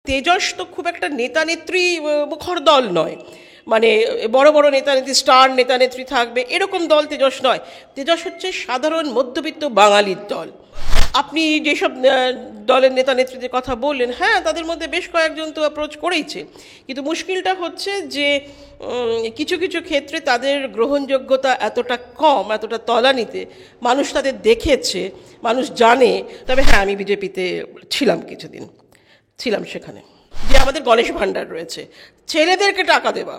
তেজস তো খুব একটা নেতা নেত্রী মুখর দল নয়, মানে বড় বড় নেতা নেত্রী, স্টার নেতা নেত্রী থাকবে এরকম দল তেজস নয়। তেজস হচ্ছে সাধারণ মধ্যবিত্ত বাঙালির দল। আপনি যেসব দলের নেতা নেত্রীদের কথা বললেন, হ্যাঁ তাদের মধ্যে বেশ কয়েকজন তো অ্যাপ্রোচ করেইছে, কিন্তু মুশকিলটা হচ্ছে যে কিছু কিছু ক্ষেত্রে তাদের গ্রহণযোগ্যতা এতটা কম, এতটা তলানিতে, মানুষ তাদের দেখেছে, মানুষ জানে। তবে হ্যাঁ, আমি বিজেপিতে ছিলাম কিছুদিন, ছিলাম সেখানে। যে আমাদের গণেশ ভাণ্ডার রয়েছে, ছেলেদেরকে টাকা দেওয়া,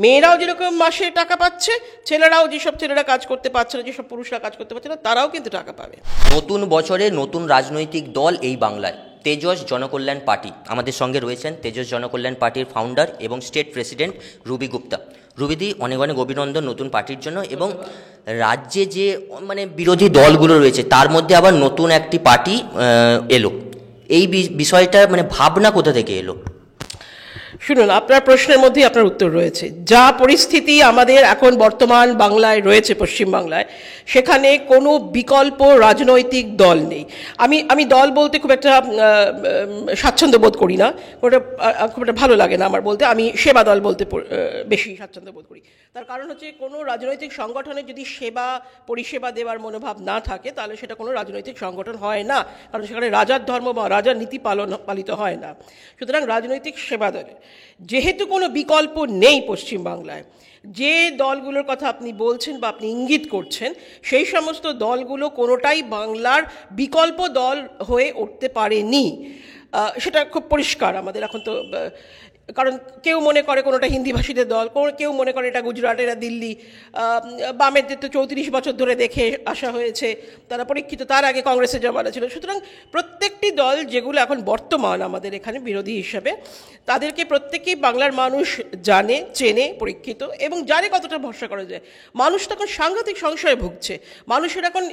মেয়েরাও যেরকম মাসে টাকা পাচ্ছে, ছেলেরাও, যেসব ছেলেরা কাজ করতে পারছে না, যেসব পুরুষরা কাজ করতে পারছে না, তারাও কিন্তু টাকা পাবে। নতুন বছরে নতুন রাজনৈতিক দল এই বাংলায়, তেজস জনকল্যাণ পার্টি। আমাদের সঙ্গে রয়েছেন তেজস জনকল্যাণ পার্টির ফাউন্ডার এবং স্টেট প্রেসিডেন্ট রুবি গুপ্তা। রুবিদি, অনেক অনেক অভিনন্দন নতুন পার্টির জন্য। এবং রাজ্যে যে বিরোধী দলগুলো রয়েছে তার মধ্যে আবার নতুন একটি পার্টি এলো, এই বিষয়টা ভাবনা কোথা থেকে এলো? শুনুন, আপনার প্রশ্নের মধ্যেই আপনার উত্তর রয়েছে। যা পরিস্থিতি আমাদের এখন বর্তমান বাংলায় রয়েছে, পশ্চিমবাংলায়, সেখানে কোনো বিকল্প রাজনৈতিক দল নেই। আমি দল বলতে খুব একটা স্বাচ্ছন্দ্য বোধ করি না, খুব একটা ভালো লাগে না আমার বলতে। আমি সেবা দল বলতে বেশি স্বাচ্ছন্দ্য বোধ করি। তার কারণ হচ্ছে, কোনো রাজনৈতিক সংগঠনে যদি সেবা পরিষেবা দেওয়ার মনোভাব না থাকে, তাহলে সেটা কোনো রাজনৈতিক সংগঠন হয় না, কারণ সেখানে রাজার ধর্ম বা রাজার নীতি পালিত হয় না। সুতরাং রাজনৈতিক সেবা দলে যেহেতু কোনো বিকল্প নেই পশ্চিমবাংলায়, যে দলগুলোর কথা আপনি বলছেন বা আপনি ইঙ্গিত করছেন, সেই সমস্ত দলগুলো কোনোটাই বাংলার বিকল্প দল হয়ে উঠতে পারেনি। সেটা খুব পরিষ্কার আমাদের এখন তো। কারণ কেউ মনে করে কোনোটা হিন্দিভাষীদের দল, কেউ মনে করে এটা গুজরাট, এরা দিল্লি। বামেদের তো 34 বছর ধরে দেখে আসা হয়েছে, তারা পরীক্ষিত, তার আগে কংগ্রেসের জমানা ছিল। সুতরাং প্রত্যেকটি দল যেগুলো এখন বর্তমান আমাদের এখানে বিরোধী হিসাবে, তাদেরকে প্রত্যেকেই বাংলার মানুষ জানে, চেনে, পরীক্ষিত, এবং জানে কতটা ভরসা করা যায়। মানুষ তখন সাংঘাতিক সংশয়ে ভুগছে, মানুষের এখন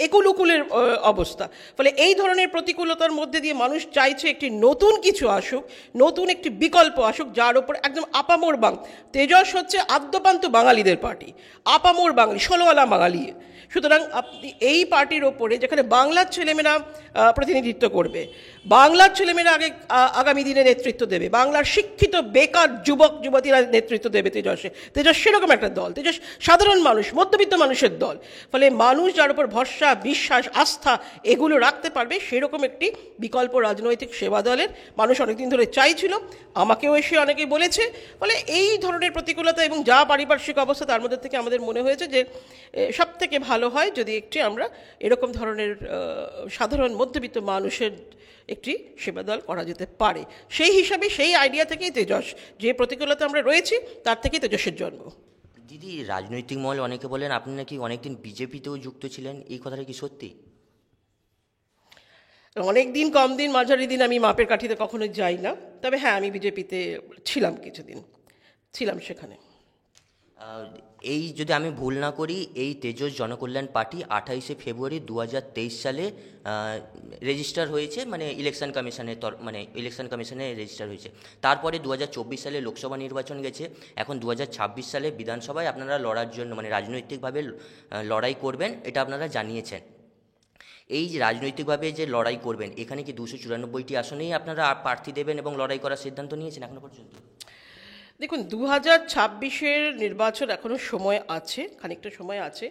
একুলুকুলের অবস্থা। ফলে এই ধরনের প্রতিকূলতার মধ্যে দিয়ে মানুষ চাইছে একটি নতুন কিছু আসুক, নতুন একটি বিকল্প আসুক, যার উপর একদম আপামোর তেজস হচ্ছে আদ্যপান্ত বাঙালিদের পার্টি, আপামোর বাঙালি, ষোলোয়ালা বাঙালি। সুতরাং আপনি এই পার্টির ওপরে, যেখানে বাংলার ছেলেমেয়েরা প্রতিনিধিত্ব করবে, বাংলার ছেলেমেয়েরা আগামী দিনে নেতৃত্ব দেবে, বাংলার শিক্ষিত বেকার যুবক যুবতীরা নেতৃত্ব দেবে তেজস সেরকম একটা দল। তেজস সাধারণ মানুষ, মধ্যবিত্ত মানুষের দল। ফলে মানুষ যার উপর ভরসা, বিশ্বাস, আস্থা এগুলো রাখতে পারবে, সেরকম একটি বিকল্প রাজনৈতিক সেবা দলের মানুষ অনেকদিন ধরে চাইছিল, আমাকেও এসে অনেকেই বলেছে। ফলে এই ধরনের প্রতিকূলতা এবং যা পারিপার্শ্বিক অবস্থা, তার মধ্যে থেকে আমাদের মনে হয়েছে যে সব থেকে ভালো হয় যদি একটি আমরা এরকম ধরনের সাধারণ মধ্যবিত্ত মানুষের একটি সেবা দল করা যেতে পারে। সেই হিসাবে, সেই আইডিয়া থেকেই তেজস, যে প্রতিকূলতা আমরা রয়েছি তার থেকেই তেজসের জন্ম। দিদি, রাজনৈতিক মহলে অনেকে বলেন আপনি নাকি অনেকদিন বিজেপিতেও যুক্ত ছিলেন, এই কথাটা কি সত্যি? অনেক দিন, কম দিন, মাঝারি দিন, আমি মাপের কাঠিতে কখনো যাই না। তবে হ্যাঁ, আমি বিজেপিতে ছিলাম কিছুদিন, ছিলাম সেখানে। এই, যদি আমি ভুল না করি, এই তেজস জনকল্যাণ পার্টি 28শে ফেব্রুয়ারি 2023 সালে রেজিস্টার হয়েছে, ইলেকশন কমিশনের ইলেকশন কমিশনে রেজিস্টার হয়েছে। তারপরে 2024 সালে লোকসভা নির্বাচন গেছে, এখন 2026 সালে বিধানসভায় আপনারা লড়ার জন্য রাজনৈতিকভাবে লড়াই করবেন, এটা আপনারা জানিয়েছেন। এই যে রাজনৈতিকভাবে যে লড়াই করবেন, এখানে কি 294টি আসনেই আপনারা প্রার্থী দেবেন এবং লড়াই করার সিদ্ধান্ত নিয়েছেন এখনো পর্যন্ত? দেখুন, 2026-এর নির্বাচন এখনও সময় আছে, খানিকটা সময় আছে।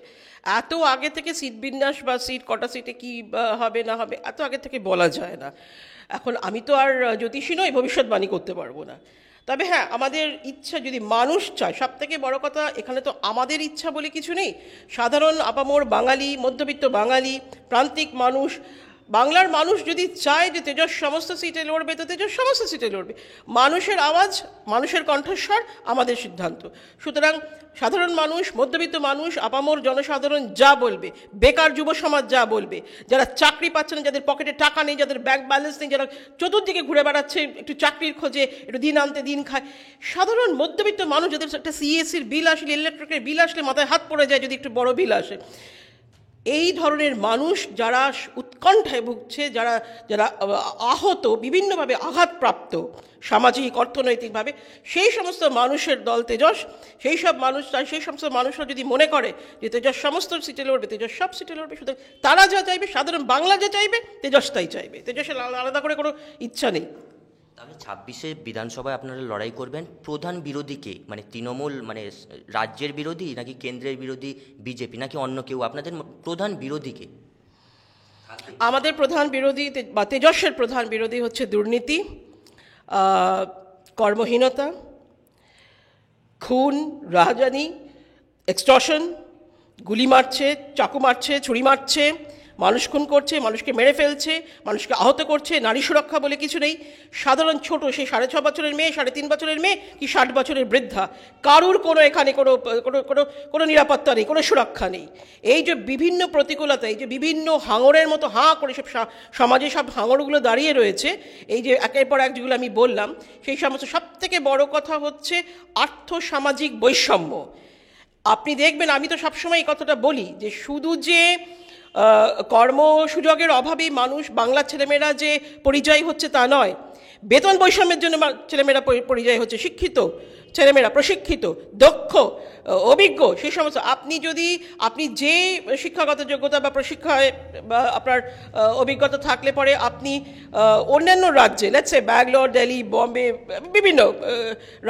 এত আগে থেকে সিট বিন্যাস বা কটা সিটে কি হবে না হবে, এত আগে থেকে বলা যায় না। এখন আমি তো আর জ্যোতিষী নই, ভবিষ্যৎবাণী করতে পারবো না। তবে হ্যাঁ, আমাদের ইচ্ছা, যদি মানুষ চায়, সব থেকে বড় কথা, এখানে তো আমাদের ইচ্ছা বলে কিছু নেই। সাধারণ আপামোর বাঙালি, মধ্যবিত্ত বাঙালি, প্রান্তিক মানুষ, বাংলার মানুষ যদি চায় যে তেজস সমস্ত সিটে লড়বে, তো তেজস সমস্ত সিটে লড়বে। মানুষের আওয়াজ, মানুষের কণ্ঠস্বর আমাদের সিদ্ধান্ত। সুতরাং সাধারণ মানুষ, মধ্যবিত্ত মানুষ, আপামর জনসাধারণ যা বলবে, বেকার যুব সমাজ যা বলবে, যারা চাকরি পাচ্ছে না, যাদের পকেটে টাকা নেই, যাদের ব্যাংক ব্যালেন্স নেই, যারা চতুর্দিকে ঘুরে বেড়াচ্ছে একটু চাকরির খোঁজে, একটু দিন আনতে দিন খায়, সাধারণ মধ্যবিত্ত মানুষ, যাদের একটা সিএসসির বিল আসলে, ইলেকট্রিকের বিল আসলে মাথায় হাত পড়ে যায় যদি একটু বড় বিল আসে, এই ধরনের মানুষ যারা উৎকণ্ঠায় ভুগছে, যারা যারা আহত, বিভিন্নভাবে আঘাতপ্রাপ্ত সামাজিক, অর্থনৈতিকভাবে, সেই সমস্ত মানুষের দল তেজস। সেই সমস্ত মানুষরা যদি মনে করে যে তেজস সমস্ত সিটে লড়বে, তেজস সব সিটে লড়বে। সুতরাং তারা যা চাইবে, সাধারণ বাংলা যা চাইবে, তেজস তাই চাইবে। তেজসের আলাদা করে কোনো ইচ্ছা নেই। তাহলে 26শে বিধানসভায় আপনারা লড়াই করবেন প্রধান বিরোধীকে, মানে তৃণমূল মানে রাজ্যের বিরোধী নাকি কেন্দ্রের বিরোধী বিজেপি নাকি অন্য কেউ, আপনাদের প্রধান বিরোধীকে? আমাদের প্রধান বিরোধী বা তেজস্বের প্রধান বিরোধী হচ্ছে দুর্নীতি, কর্মহীনতা, খুন, রাহাজানি, এক্সটর্শন, গুলি মারছে, চাকু মারছে, ছুরি মারছে, মানুষ খুন করছে, মানুষকে মেরে ফেলছে, মানুষকে আহত করছে, নারী সুরক্ষা বলে কিছু নেই। সাধারণ ছোট সে 6.5 বছরের মেয়ে, 3.5 বছরের মেয়ে কি 60 বছরের বৃদ্ধা, কারুর কোনো এখানে কোনো নিরাপত্তা নেই, কোনো সুরক্ষা নেই। এই যে বিভিন্ন প্রতিকূলতা, এই যে বিভিন্ন হাঙরের মতো হাঁ করে সব সমাজে সব হাঙরগুলো দাঁড়িয়ে রয়েছে, এই যে একের পর এক যেগুলো আমি বললাম, সেই সমস্ত সবথেকে বড় কথা হচ্ছে আর্থসামাজিক বৈষম্য। আপনি দেখবেন, আমি তো সবসময় এই কথাটা বলি যে শুধু যে কর্মসুযোগের অভাবে মানুষ, বাংলার ছেলেমেয়েরা যে পরিযায়ী হচ্ছে তা নয়, বেতন বৈষম্যের জন্য ছেলেমেয়েরা পরিযায়ী হচ্ছে। শিক্ষিত ছেলেমেয়েরা, প্রশিক্ষিত, দক্ষ, অভিজ্ঞ, সেই সমস্ত আপনি যে শিক্ষাগত যোগ্যতা বা প্রশিক্ষায় বা আপনার অভিজ্ঞতা থাকলে পরে আপনি অন্যান্য রাজ্যে, লেটস সে ব্যাঙ্গালোর, দিল্লি, বম্বে, বিভিন্ন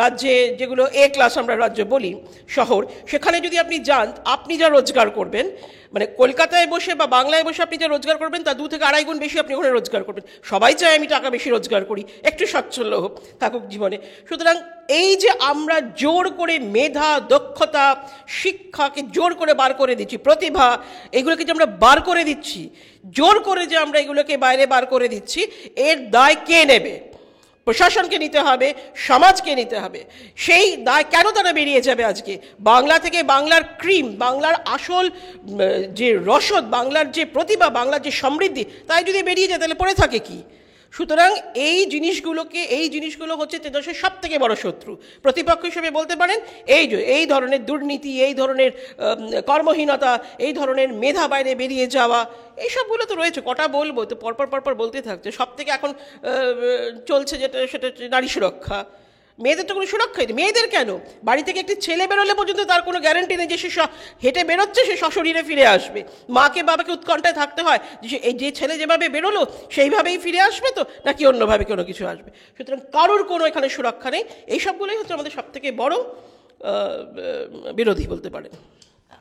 রাজ্যে যেগুলো এ ক্লাস আমরা রাজ্য বলি, শহর, সেখানে যদি আপনি যান, আপনি যা রোজগার করবেন, মানে কলকাতায় বসে বা বাংলায় বসে আপনি যা রোজগার করবেন তা 2 থেকে 2.5 গুণ বেশি আপনি ওখানে রোজগার করবেন। সবাই চায় আমি টাকা বেশি রোজগার করি, একটু সচ্ছল হোক, থাকুক জীবনে। সুতরাং এই যে আমরা জোর করে মেধা, দক্ষতা, শিক্ষাকে জোর করে বার করে দিচ্ছি, প্রতিভা, এগুলোকে যে আমরা বার করে দিচ্ছি, জোর করে যে আমরা এগুলোকে বাইরে বার করে দিচ্ছি, এর দায় কে নেবে? প্রশাসনকে নিতে হবে, সমাজকে নিতে হবে। সেই দায় কেন তারা বেরিয়ে যাবে আজকে? বাংলা থেকে বাংলার ক্রিম, বাংলার আসল যে রসদ, বাংলার যে প্রতিভা, বাংলার যে সমৃদ্ধি, তাই যদি বেরিয়ে যায় তাহলে পড়ে থাকে কি? সুতরাং এই জিনিসগুলো হচ্ছে তেজস্বের সব থেকে বড় শত্রু। প্রতিপক্ষ হিসেবে বলতে পারেন এই ধরনের দুর্নীতি, এই ধরনের কর্মহীনতা, এই ধরনের মেধা বাইরে বেরিয়ে যাওয়া, এইসবগুলো তো রয়েছে। কটা বলবো, তো পরপর বলতে থাকছে। সব থেকে এখন চলছে সেটা নারী সুরক্ষা। মেয়েদের তো কোনো সুরক্ষাই নেই। মেয়েদের কেন, বাড়ি থেকে একটি ছেলে বেরোলে পর্যন্ত তার কোনো গ্যারান্টি নেই যে সে হেঁটে বেরোচ্ছে, সে সশরীরে ফিরে আসবে। মাকে বাবাকে উৎকণ্ঠায় থাকতে হয় যে ছেলে যেভাবে বেরোলো সেইভাবেই ফিরে আসবে তো, নাকি অন্যভাবে কোনো কিছু আসবে। সুতরাং কারোর কোনো এখানে সুরক্ষা নেই। এইসবগুলোই হচ্ছে আমাদের সবথেকে বড় বিরোধী বলতে পারেন।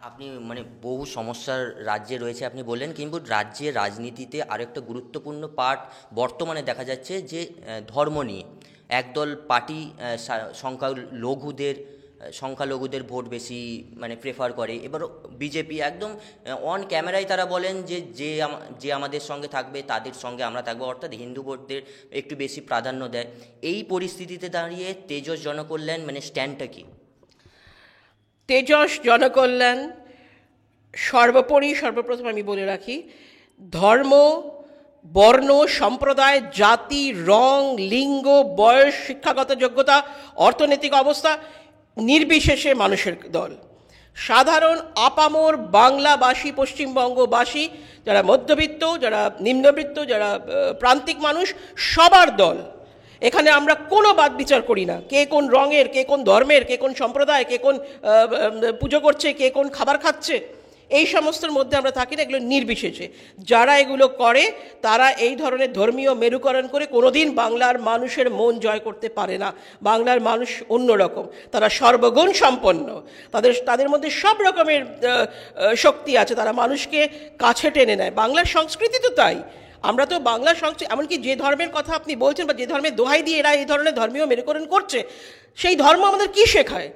আপনি মানে বহু সমস্যার রাজ্যে রয়েছে আপনি বললেন, কিন্তু রাজ্যের রাজনীতিতে আরেকটা গুরুত্বপূর্ণ পার্ট বর্তমানে দেখা যাচ্ছে যে ধর্ম নিয়ে একদল পার্টি সংখ্যালঘুদের ভোট বেশি মানে প্রেফার করে। এবার বিজেপি একদম অন ক্যামেরায় তারা বলেন যে আমাদের সঙ্গে থাকবে তাদের সঙ্গে আমরা থাকবো, অর্থাৎ হিন্দু ভোটদের একটু বেশি প্রাধান্য দেয়। এই পরিস্থিতিতে দাঁড়িয়ে তেজস জনকল্যাণ মানে স্ট্যান্ডটা কি? তেজস জনকল্যাণ সর্বপ্রথম আমি বলে রাখি, ধর্ম, বর্ণ, সম্প্রদায়, জাতি, রং, লিঙ্গ, বয়স, শিক্ষাগত যোগ্যতা, অর্থনৈতিক অবস্থা নির্বিশেষে মানুষের দল। সাধারণ আপামর বাংলাভাষী, পশ্চিমবঙ্গবাসী, যারা মধ্যবিত্ত, যারা নিম্নবিত্ত, যারা প্রান্তিক মানুষ, সবার দল। এখানে আমরা কোনো বাদ বিচার করি না, কে কোন রঙের, কে কোন ধর্মের, কে কোন সম্প্রদায়, কে কোন পুজো করছে, কে কোন খাবার খাচ্ছে, এই সমস্তর মধ্যে আমরা থাকি না। এগুলো নির্বিশেষে যারা এগুলো করে তারা এই ধরনের ধর্মীয় মেরুকরণ করে কোনোদিন বাংলার মানুষের মন জয় করতে পারে না। বাংলার মানুষ অন্যরকম, তারা সর্বগুণ সম্পন্ন, তাদের মধ্যে সব রকমের শক্তি আছে, তারা মানুষকে কাছে টেনে নেয়। বাংলার সংস্কৃতি তো তাই। আমরা তো বাংলা সংস্কৃতি, এমনকি যে ধর্মের কথা আপনি বলছেন বা যে ধর্মের দোহাই দিয়ে এরা এই ধরনের ধর্মীয় মেরুকরণ করছে, সেই ধর্ম আমাদের কি শেখায়?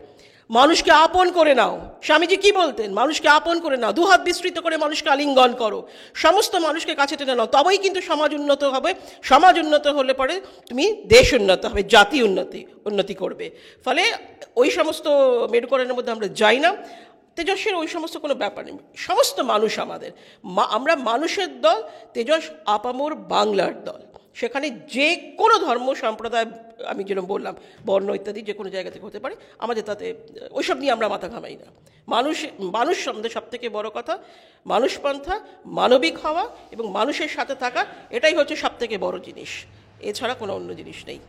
মানুষকে আপন করে নাও। স্বামীজি কি বলতেন? মানুষকে আপন করে নাও, দুহাত বিস্তৃত করে মানুষকে আলিঙ্গন করো, সমস্ত মানুষকে কাছে টেনে নাও, তবেই কিন্তু সমাজ উন্নত হবে। সমাজ উন্নত হলে পরে তুমি দেশ উন্নত হবে, জাতি উন্নতি করবে। ফলে ওই সমস্ত মেরুকরণের মধ্যে আমরা যাই না। তেজস্বের ওই সমস্ত কোনো ব্যাপার নেই। সমস্ত মানুষ আমরা মানুষের দল। তেজস আপামর বাংলার দল। সেখানে যে কোনো ধর্ম সম্প্রদায়, আমি যেরকম বললাম, বর্ণ ইত্যাদি যে কোনো জায়গা থেকে হতে পারে, আমাদের তাতে ওইসব নিয়ে আমরা মাথা ঘামাই না। মানুষ আমাদের সব থেকে বড় কথা। মানুষপন্থা, মানবিক হওয়া এবং মানুষের সাথে থাকা, এটাই হচ্ছে সব থেকে বড় জিনিস। এছাড়া কোনো অন্য জিনিস নেই।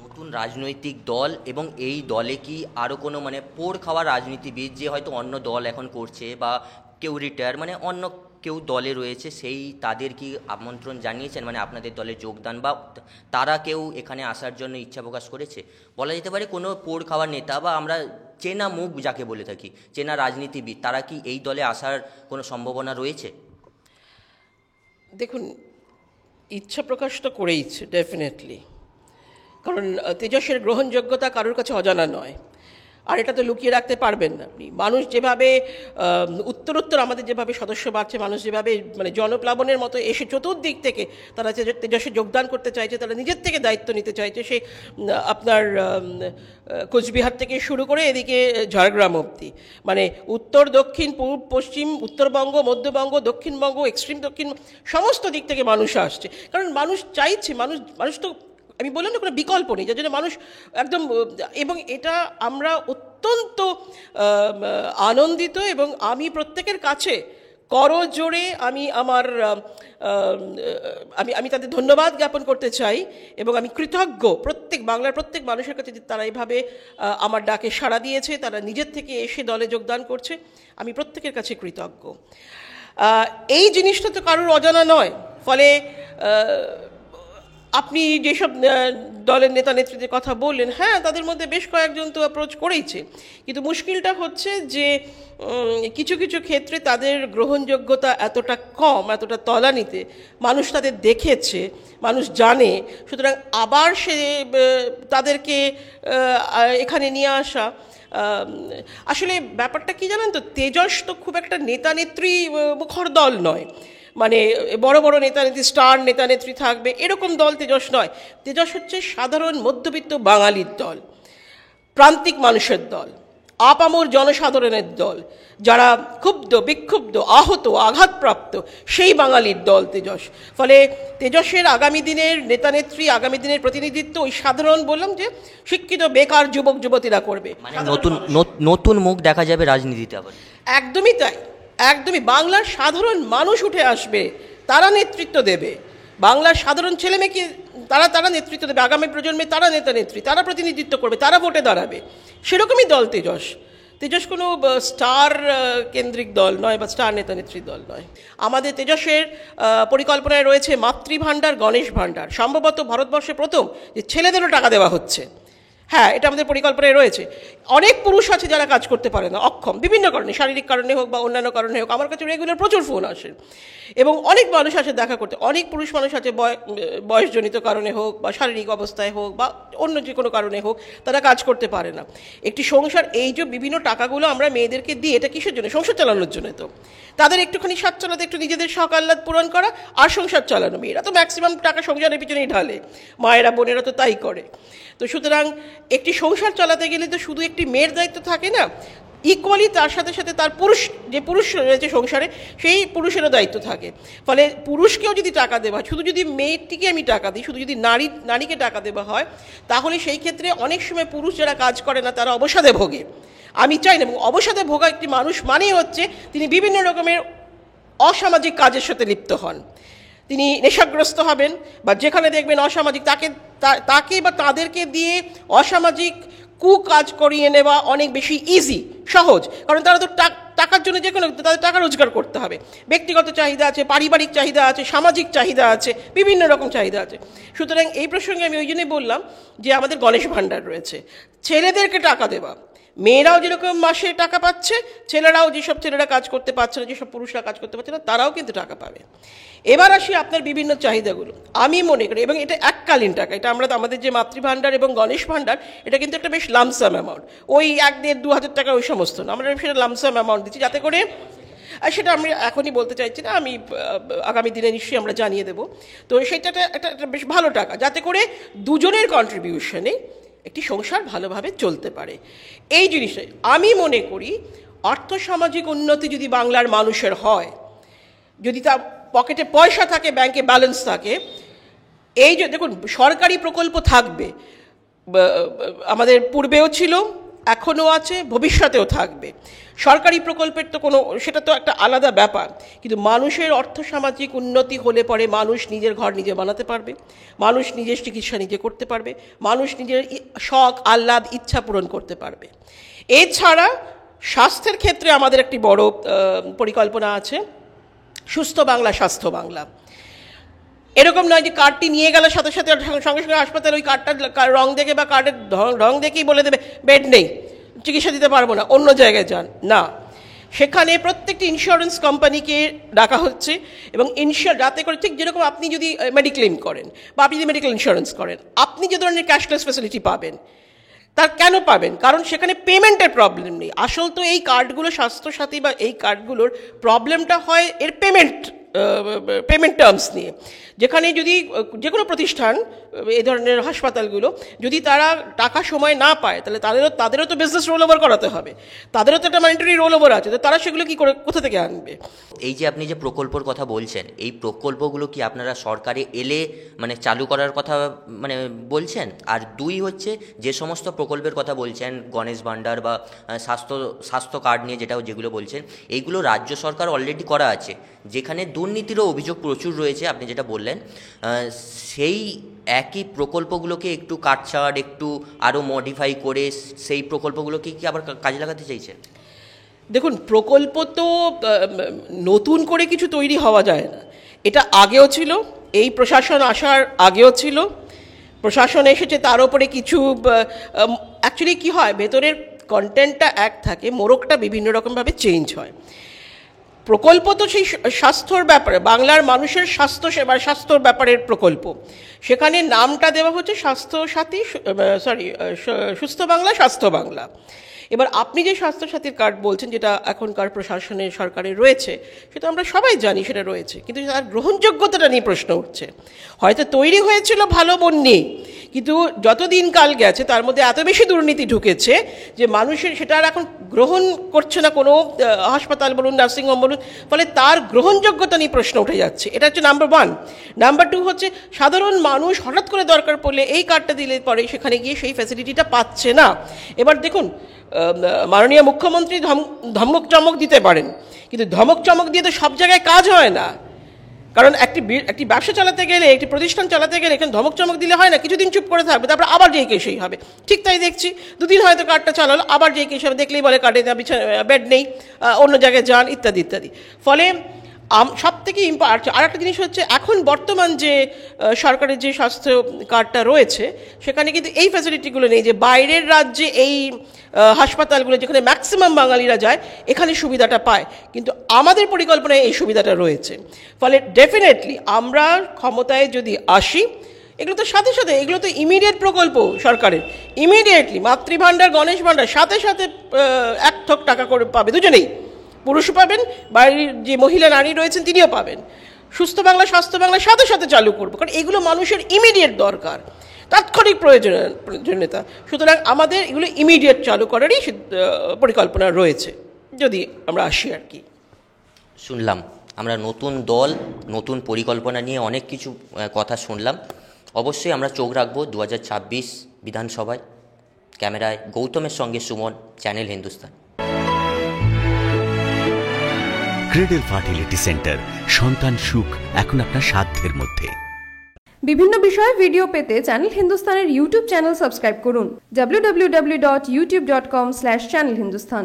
নতুন রাজনৈতিক দল এবং এই দলে কি আরও কোনো মানে পোড় খাওয়া রাজনীতিবিদ যে হয়তো অন্য দল এখন করছে বা কেউ রিটায়ার মানে অন্য কেউ দলে রয়েছে সেই তাদের কি আমন্ত্রণ জানিয়েছেন, মানে আপনাদের দলে যোগদান, বা তারা কেউ এখানে আসার জন্য ইচ্ছা প্রকাশ করেছে? বলা যেতে পারে কোনো পোড় খাওয়ার নেতা বা আমরা চেনা মুখ যাকে বলে থাকি, চেনা রাজনীতিবিদ, তারা কি এই দলে আসার কোনো সম্ভাবনা রয়েছে? দেখুন, ইচ্ছা প্রকাশ তো করেইছে ডেফিনেটলি, কারণ তেজসের গ্রহণযোগ্যতা কারোর কাছে অজানা নয়, আর এটা তো লুকিয়ে রাখতে পারবেন না আপনি। মানুষ যেভাবে উত্তরোত্তর আমাদের যেভাবে সদস্য বাড়ছে, মানুষ যেভাবে মানে জনপ্লাবনের মতো এসে চতুর্দিক থেকে তারা তেজসে যোগদান করতে চাইছে, তারা নিজের থেকে দায়িত্ব নিতে চাইছে, সে আপনার কোচবিহার থেকে শুরু করে এদিকে ঝাড়গ্রাম অবধি, মানে উত্তর দক্ষিণ পূর্ব পশ্চিম, উত্তরবঙ্গ, মধ্যবঙ্গ, দক্ষিণবঙ্গ, এক্সট্রিম দক্ষিণ, সমস্ত দিক থেকে মানুষ আসছে। কারণ মানুষ চাইছে, মানুষ তো আমি বললাম না কোনো বিকল্প নেই, যার জন্য মানুষ একদম, এবং এটা আমরা অত্যন্ত আনন্দিত, এবং আমি প্রত্যেকের কাছে করজোড়ে আমি আমি তাদের ধন্যবাদ জ্ঞাপন করতে চাই, এবং আমি কৃতজ্ঞ বাংলার প্রত্যেক মানুষের কাছে যে তারা এইভাবে আমার ডাকে সাড়া দিয়েছে, তারা নিজের থেকে এসে দলে যোগদান করছে, আমি প্রত্যেকের কাছে কৃতজ্ঞ। এই জিনিসটা তো কারোর অজানা নয়, ফলে আপনি যেসব দলের নেতা নেত্রীদের কথা বললেন, হ্যাঁ তাদের মধ্যে বেশ কয়েকজন তো অ্যাপ্রোচ করেইছে, কিন্তু মুশকিলটা হচ্ছে যে কিছু কিছু ক্ষেত্রে তাদের গ্রহণযোগ্যতা এতটা কম, এতটা তলানিতে, মানুষ তাদের দেখেছে, মানুষ জানে, সুতরাং আবার তাদেরকে এখানে নিয়ে আসা, আসলে ব্যাপারটা কি জানেন তো, তেজস তো খুব একটা নেতা নেত্রী মুখর দল নয়, মানে বড় বড় নেতা নেত্রী, স্টার নেতা নেত্রী থাকবে এরকম দল তেজস নয়। তেজস হচ্ছে সাধারণ মধ্যবিত্ত বাঙালির দল, প্রান্তিক মানুষের দল, আপামর জনসাধারণের দল, যারা ক্ষুব্ধ, বিক্ষুব্ধ, আহত, আঘাতপ্রাপ্ত, সেই বাঙালির দল তেজস। ফলে তেজসের আগামী দিনের নেতা নেত্রী, আগামী দিনের প্রতিনিধিত্ব ওই সাধারণ, বললাম যে শিক্ষিত বেকার যুবক যুবতীরা করবে, মানে নতুন মুখ দেখা যাবে রাজনীতিতে আবার। একদমই তাই, একদমই। বাংলার সাধারণ মানুষ উঠে আসবে, তারা নেতৃত্ব দেবে, বাংলার সাধারণ ছেলেমেয়েকে তারা নেতৃত্ব দেবে, আগামী প্রজন্মে তারা নেতা নেত্রী, তারা প্রতিনিধিত্ব করবে, তারা ভোটে দাঁড়াবে, সেরকমই দল তেজস। তেজস কোনো স্টার কেন্দ্রিক দল নয় বা স্টার নেতা নেত্রীর দল নয়। আমাদের তেজসের পরিকল্পনায় রয়েছে মাতৃভাণ্ডার, গণেশ ভাণ্ডার, সম্ভবত ভারতবর্ষে প্রথম যে ছেলেদেরও টাকা দেওয়া হচ্ছে। হ্যাঁ, এটা আমাদের পরিকল্পনায় রয়েছে। অনেক পুরুষ আছে যারা কাজ করতে পারে না, অক্ষম, বিভিন্ন কারণে, শারীরিক কারণে হোক বা অন্যান্য কারণে হোক, আমার কাছে রেগুলার প্রচুর ফোন আসে, এবং অনেক মানুষ আসে দেখা করতে, অনেক পুরুষ মানুষ আছে বয়সজনিত কারণে হোক বা শারীরিক অবস্থায় হোক বা অন্য যে কোনো কারণে হোক, তারা কাজ করতে পারে না। একটি সংসার, এই যে বিভিন্ন টাকাগুলো আমরা মেয়েদেরকে দিই, এটা কিসের জন্য? সংসার চালানোর জন্য। তো তাদের একটুখানি স্বাদ চালাতে, একটু নিজেদের শখ আহ্লাদ পূরণ করা আর সংসার চালানো। মেয়েরা তো ম্যাক্সিমাম টাকা সংসারের পিছনেই ঢালে, মায়েরা বোনেরা তো তাই করে। তো সুতরাং একটি সংসার চালাতে গেলে তো শুধু একটি মেয়ের দায়িত্ব থাকে না, ইকুয়ালি তার সাথে সাথে তার পুরুষ রয়েছে সংসারে, সেই পুরুষেরও দায়িত্ব থাকে। ফলে পুরুষকেও যদি টাকা দেওয়া হয়, শুধু যদি মেয়েটিকে আমি টাকা দিই, শুধু যদি নারীকে টাকা দেওয়া হয়, তাহলে সেই ক্ষেত্রে অনেক সময় পুরুষ যারা কাজ করে না তারা অবসাদে ভোগে। আমি চাই না, এবং অবসাদে ভোগা একটি মানুষ মানেই হচ্ছে তিনি বিভিন্ন রকমের অসামাজিক কাজের সাথে লিপ্ত হন, তিনি নেশাগ্রস্ত হবেন, বা যেখানে দেখবেন অসামাজিক, তাকে বা তাদেরকে দিয়ে অসামাজিক কাজ করিয়ে নেওয়া অনেক বেশি সহজ, কারণ তারা তো টাকার জন্য যে কোনো, তাদের টাকা রোজগার করতে হবে, ব্যক্তিগত চাহিদা আছে, পারিবারিক চাহিদা আছে, সামাজিক চাহিদা আছে, বিভিন্ন রকম চাহিদা আছে। সুতরাং এই প্রসঙ্গে আমি ওই জন্যই বললাম যে আমাদের গণেশ ভাণ্ডার রয়েছে, ছেলেদেরকে টাকা দেওয়া, মেয়েরাও যেরকম মাসে টাকা পাচ্ছে, ছেলেরাও, যেসব ছেলেরা কাজ করতে পারছে না, যেসব পুরুষরা কাজ করতে পারছে না, তারাও কিন্তু টাকা পাবে। এবার আসি আপনার বিভিন্ন চাহিদাগুলো। আমি মনে করি, এবং এটা এককালীন টাকা, এটা আমাদের যে মাতৃভাণ্ডার এবং গণেশ ভাণ্ডার, এটা কিন্তু একটা বেশ লামসাম অ্যামাউন্ট, ওই 1,500-2,000 টাকা ওই সমস্ত না, আমরা সেটা লামসাম অ্যামাউন্ট দিচ্ছি, যাতে করে, আর সেটা আমি এখনই বলতে চাইছি না, আমি আগামী দিনে নিশ্চয়ই আমরা জানিয়ে দেবো। তো সেটা একটা বেশ ভালো টাকা, যাতে করে দুজনের কন্ট্রিবিউশনে একটি সংসার ভালোভাবে চলতে পারে। এই জিনিসটাই আমি মনে করি, আর্থসামাজিক উন্নতি যদি বাংলার মানুষের হয়, যদি তার পকেটে পয়সা থাকে, ব্যাংকে ব্যালেন্স থাকে, এই যে দেখুন সরকারি প্রকল্প থাকবে, আমাদের পূর্বেও ছিল, এখনও আছে, ভবিষ্যতেও থাকবে। সরকারি প্রকল্পের তো কোনো, সেটা তো একটা আলাদা ব্যাপার, কিন্তু মানুষের অর্থসামাজিক উন্নতি হলে পরে মানুষ নিজের ঘর নিজে বানাতে পারবে, মানুষ নিজের চিকিৎসা নিজে করতে পারবে, মানুষ নিজের শখ আহ্লাদ ইচ্ছা পূরণ করতে পারবে। এছাড়া স্বাস্থ্যের ক্ষেত্রে আমাদের একটি বড় পরিকল্পনা আছে। সুস্থ বাংলা, স্বাস্থ্য বাংলা। এরকম নয় যে কার্ডটি নিয়ে গেলে সাথে সাথে সঙ্গে সঙ্গে হাসপাতালে ওই কার্ডটার রং দেখে বা কার্ডের রং দেখেই বলে দেবে বেড নেই, চিকিৎসা দিতে পারবো না, অন্য জায়গায় যান। না, সেখানে প্রত্যেকটি ইন্স্যুরেন্স কোম্পানিকে ডাকা হচ্ছে এবং যাতে করে ঠিক যেরকম আপনি যদি মেডিক্লেম করেন বা আপনি যদি মেডিকেল ইন্স্যুরেন্স করেন, আপনি যে ধরনের ক্যাশলেস ফ্যাসিলিটি পাবেন, তার কেন পাবেন? কারণ সেখানে পেমেন্টের প্রবলেম নেই। আসল তো এই কার্ডগুলো, স্বাস্থ্যসাথী বা এই কার্ডগুলোর প্রবলেমটা হয় এর পেমেন্ট টার্মস নিয়ে। যেখানে যদি যে কোনো প্রতিষ্ঠান, এই ধরনের হাসপাতালগুলো যদি তারা টাকা সময় না পায়, তাহলে তাদেরও তো বিজনেস রোল ওভার করাতে হবে, তাদেরও তো একটা মনিটারি রোল ওভার আছে, তো তারা সেগুলো কী করে, কোথা থেকে আনবে? এই যে আপনি যে প্রকল্পর কথা বলছেন, এই প্রকল্পগুলো কি আপনারা সরকারে এলে মানে চালু করার কথা মানে বলছেন? আর দুই হচ্ছে, যে সমস্ত প্রকল্পের কথা বলছেন, গণেশ ভাণ্ডার বা স্বাস্থ্য কার্ড নিয়ে যেগুলো বলছেন, এইগুলো রাজ্য সরকার অলরেডি করা আছে, যেখানে দুর্নীতিরও অভিযোগ প্রচুর রয়েছে। আপনি যেটা বললেন, সেই একই প্রকল্পগুলোকে একটু কাটছাড়, একটু আরও মডিফাই করে সেই প্রকল্পগুলোকে কি আবার কাজে লাগাতে চাইছেন? দেখুন, প্রকল্প তো নতুন করে কিছু তৈরি হওয়া যায় না। এটা আগেও ছিল, এই প্রশাসন আসার আগেও ছিল, প্রশাসন এসেছে, তার উপরে কিছু অ্যাকচুয়ালি কী হয়, ভেতরের কন্টেন্টটা এক থাকে, মোড়কটা বিভিন্ন রকমভাবে চেঞ্জ হয়। প্রকল্প তো সেই স্বাস্থ্যর ব্যাপারে, বাংলার মানুষের স্বাস্থ্য সেবার স্বাস্থ্যর ব্যাপারের প্রকল্প। সেখানে নামটা দেওয়া হচ্ছে স্বাস্থ্যসাথী, সুস্থ বাংলা, স্বাস্থ্য বাংলা। এবার আপনি যে স্বাস্থ্যসাথীর কার্ড বলছেন, যেটা এখনকার প্রশাসনের সরকারের রয়েছে, সেটা আমরা সবাই জানি সেটা রয়েছে, কিন্তু তার গ্রহণযোগ্যতাটা নিয়ে প্রশ্ন উঠছে। হয়তো তৈরি হয়েছিল ভালো মন নিয়ে, কিন্তু যত দিন কাল গেছে তার মধ্যে এত বেশি দুর্নীতি ঢুকেছে যে মানুষের সেটা আর এখন গ্রহণ করছে না কোনো হাসপাতাল বলুন, নার্সিংহোম বলুন, ফলে তার গ্রহণযোগ্যতা নিয়ে প্রশ্ন উঠে যাচ্ছে। এটা হচ্ছে নাম্বার ওয়ান। নাম্বার টু হচ্ছে, সাধারণ মানুষ হঠাৎ করে দরকার পড়লে এই কার্ডটা দিলে পরে সেখানে গিয়ে সেই ফ্যাসিলিটিটা পাচ্ছে না। এবার দেখুন, মাননীয় মুখ্যমন্ত্রী ধমক চমক দিতে পারেন, কিন্তু ধমক চমক দিয়ে তো সব জায়গায় কাজ হয় না। কারণ একটি ব্যবসা চালাতে গেলে, একটি প্রতিষ্ঠান চালাতে গেলে এখানে ধমক চমক দিলে হয় না। কিছুদিন চুপ করে থাকবে, তারপর আবার যেই কে সেই হবে। ঠিক তাই দেখছি, দুদিন হয়তো কার্ডটা চালালো, আবার যেই কে হবে, দেখলেই বলে কার্ডে বেড নেই, অন্য জায়গায় যান, ইত্যাদি ইত্যাদি। ফলে সব থেকে আর একটা জিনিস হচ্ছে, এখন বর্তমান যে সরকারের যে স্বাস্থ্য কার্ডটা রয়েছে, সেখানে কিন্তু এই ফ্যাসিলিটিগুলো নেই, যে বাইরের রাজ্যে এই হাসপাতালগুলো যেখানে ম্যাক্সিমাম বাঙালিরা যায়, এখানে সুবিধাটা পায়, কিন্তু আমাদের পরিকল্পনায় এই সুবিধাটা রয়েছে। ফলে ডেফিনেটলি আমরা ক্ষমতায় যদি আসি, এগুলো তো সাথে সাথে, এগুলো তো ইমিডিয়েট প্রকল্প সরকারের, ইমিডিয়েটলি মাতৃভাণ্ডার, গণেশ ভাণ্ডার সাথে সাথে 1 থোক টাকা করে পাবে দুজনেই, পুরুষও পাবেন, বাড়ির যে মহিলা নারী রয়েছেন তিনিও পাবেন। সুস্থ বাংলা, স্বাস্থ্য বাংলা সাথে সাথে চালু করবো, কারণ এগুলো মানুষের ইমিডিয়েট দরকার, তাৎক্ষণিক প্রয়োজনীয়তা। সুতরাং আমাদের এগুলো ইমিডিয়েট চালু করারই পরিকল্পনা রয়েছে, যদি আমরা আসি আর কি। শুনলাম আমরা নতুন দল, নতুন পরিকল্পনা নিয়ে অনেক কিছু কথা শুনলাম। অবশ্যই আমরা চোখ রাখবো 2026 বিধানসভায়। ক্যামেরায় গৌতমের সঙ্গে Suman, channel Hindustan. Cradle fertility centre, সন্তান সুখ এখন আপনার সাধ্যের মধ্যে। বিভিন্ন বিষয়ে ভিডিও পেতে চ্যানেল হিন্দুস্তানের ইউটিউব চ্যানেল সাবস্ক্রাইব করুন www.youtube.com/channelhindustan।